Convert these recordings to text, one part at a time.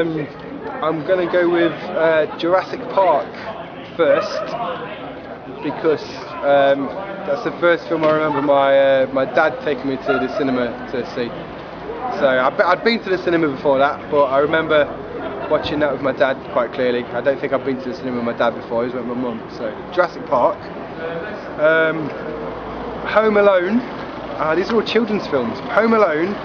I'm going to go with Jurassic Park first, because that's the first film I remember my dad taking me to the cinema to see. So I'd been to the cinema before that, but I remember watching that with my dad quite clearly. I don't think I've been to the cinema with my dad before. I always went with my mum. So Jurassic Park, Home Alone. These are all children's films. Home Alone,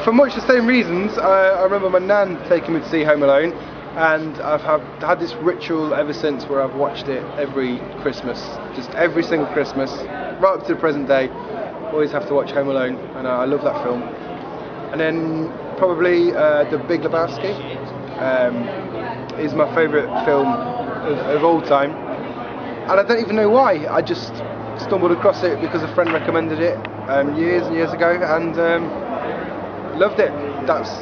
for much the same reasons. I remember my nan taking me to see Home Alone, and I've had this ritual ever since where I've watched it every Christmas, just every single Christmas, right up to the present day. Always have to watch Home Alone, and I love that film. And then probably The Big Lebowski is my favourite film of all time, and I don't even know why. I just stumbled across it because a friend recommended it years and years ago, and loved it. That's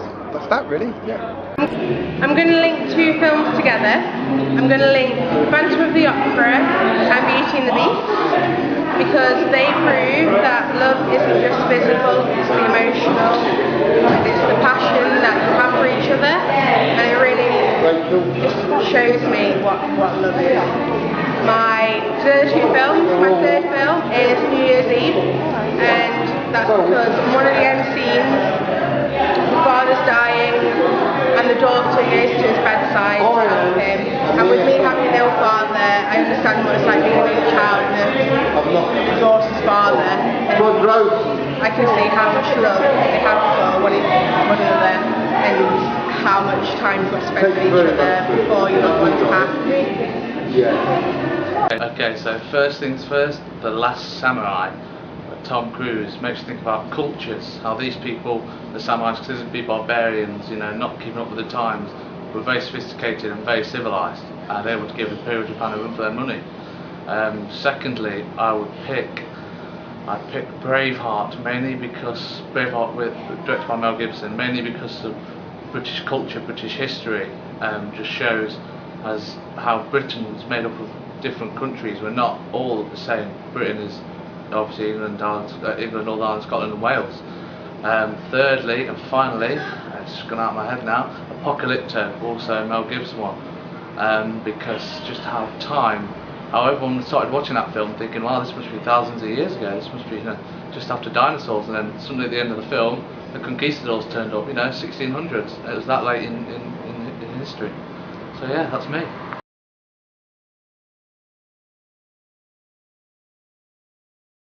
that really, yeah. I'm going to link two films together. I'm going to link Phantom of the Opera and Beauty and the Beast, because they prove that love isn't just physical, it's the emotional, it's the passion that you have for each other, and it really just shows me what love is. My third film is New Year's Eve, and that's because in one of the end scenes, the father's dying and the daughter goes to his bedside to help him, and with me having an ill father, I understand what it's like being an only child and lost his father, and I can see how much love they have for one another and how much time you've got to spend with each other before your loved ones pass. Okay, so first things first, The Last Samurai, Tom Cruise, makes you think about cultures, how these people, the samurais, considered to be barbarians, you know, not keeping up with the times, were very sophisticated and very civilised, and able to give the Imperial Japan a run for their money. Secondly, I'd pick Braveheart, mainly because Braveheart, directed by Mel Gibson, mainly because of British culture, British history, just shows as how Britain's made up of different countries. We're not all the same. Britain is obviously England, Northern Ireland, Scotland and Wales. Thirdly and finally, it's just gone out of my head now, Apocalypto, also Mel Gibson one, because just how everyone started watching that film thinking, wow, this must be thousands of years ago, this must be, you know, just after dinosaurs, and then suddenly at the end of the film the conquistadors turned up, you know, 1600s. It was that late in history. So yeah, that's me.